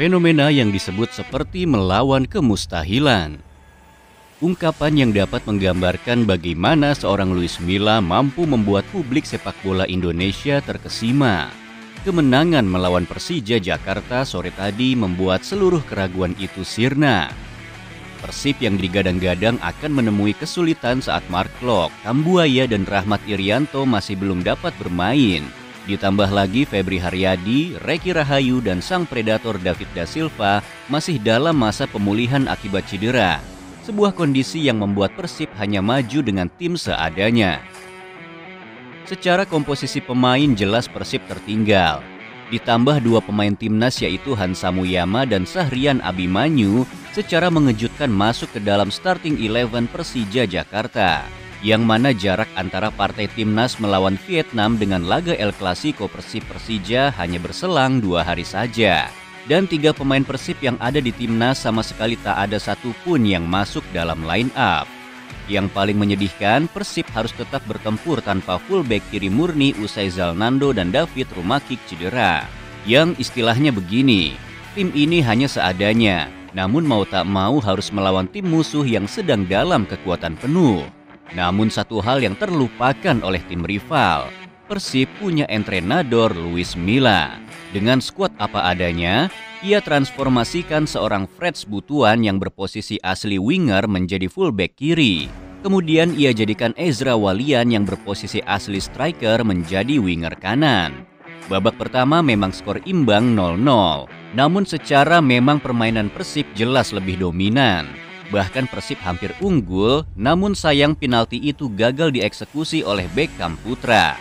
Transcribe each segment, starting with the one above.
Fenomena yang disebut seperti melawan kemustahilan. Ungkapan yang dapat menggambarkan bagaimana seorang Luis Milla mampu membuat publik sepak bola Indonesia terkesima. Kemenangan melawan Persija Jakarta sore tadi membuat seluruh keraguan itu sirna. Persib yang digadang-gadang akan menemui kesulitan saat Mark Klok, Kambuaya dan Rahmat Irianto masih belum dapat bermain. Ditambah lagi Febri Haryadi, Reki Rahayu dan sang predator David Da Silva masih dalam masa pemulihan akibat cedera. Sebuah kondisi yang membuat Persib hanya maju dengan tim seadanya. Secara komposisi pemain jelas Persib tertinggal. Ditambah dua pemain timnas yaitu Hansa Muyama dan Sahrian Abimanyu secara mengejutkan masuk ke dalam starting 11 Persija Jakarta. Yang mana jarak antara partai timnas melawan Vietnam dengan laga El Clasico Persib-Persija hanya berselang 2 hari saja. Dan 3 pemain Persib yang ada di timnas sama sekali tak ada satupun yang masuk dalam line up. Yang paling menyedihkan, Persib harus tetap bertempur tanpa fullback kiri murni usai Zalnando dan David Rumakik cedera. Yang istilahnya begini, tim ini hanya seadanya, namun mau tak mau harus melawan tim musuh yang sedang dalam kekuatan penuh. Namun satu hal yang terlupakan oleh tim rival, Persib punya entrenador Luis Milla. Dengan skuad apa adanya, ia transformasikan seorang Freds Butuan yang berposisi asli winger menjadi fullback kiri. Kemudian ia jadikan Ezra Walian yang berposisi asli striker menjadi winger kanan. Babak pertama memang skor imbang 0-0, namun secara memang permainan Persib jelas lebih dominan. Bahkan Persib hampir unggul, namun sayang penalti itu gagal dieksekusi oleh Beckham Putra.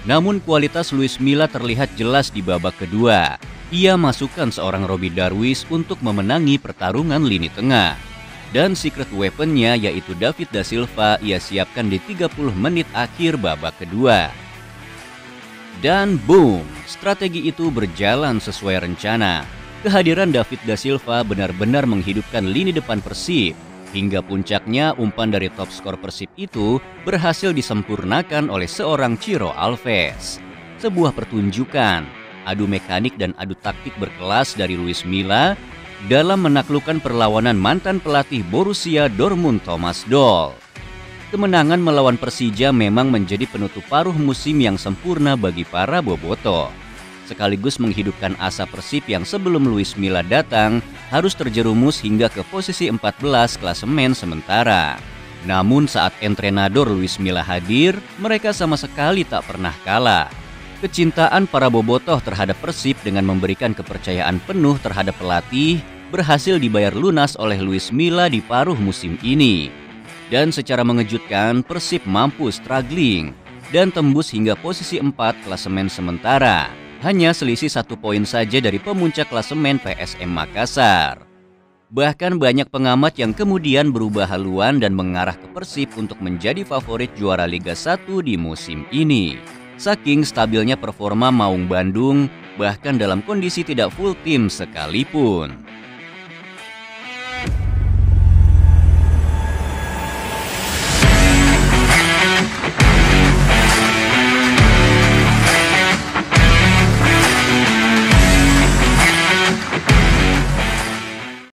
Namun kualitas Luis Milla terlihat jelas di babak kedua. Ia masukkan seorang Robby Darwish untuk memenangi pertarungan lini tengah. Dan secret weaponnya yaitu David Da Silva ia siapkan di 30 menit akhir babak kedua. Dan boom, strategi itu berjalan sesuai rencana. Kehadiran David Da Silva benar-benar menghidupkan lini depan Persib. Hingga puncaknya umpan dari top skor Persib itu berhasil disempurnakan oleh seorang Ciro Alves. Sebuah pertunjukan, adu mekanik dan adu taktik berkelas dari Luis Milla dalam menaklukkan perlawanan mantan pelatih Borussia Dortmund Thomas Doll. Kemenangan melawan Persija memang menjadi penutup paruh musim yang sempurna bagi para bobotoh. Sekaligus menghidupkan asa Persib yang sebelum Luis Milla datang harus terjerumus hingga ke posisi 14 klasemen sementara. Namun saat entrenador Luis Milla hadir, mereka sama sekali tak pernah kalah. Kecintaan para bobotoh terhadap Persib dengan memberikan kepercayaan penuh terhadap pelatih berhasil dibayar lunas oleh Luis Milla di paruh musim ini. Dan secara mengejutkan Persib mampu struggling dan tembus hingga posisi 4 klasemen sementara. Hanya selisih 1 poin saja dari pemuncak klasemen PSM Makassar. Bahkan banyak pengamat yang kemudian berubah haluan dan mengarah ke Persib untuk menjadi favorit juara Liga 1 di musim ini. Saking stabilnya performa Maung Bandung, bahkan dalam kondisi tidak full tim sekalipun.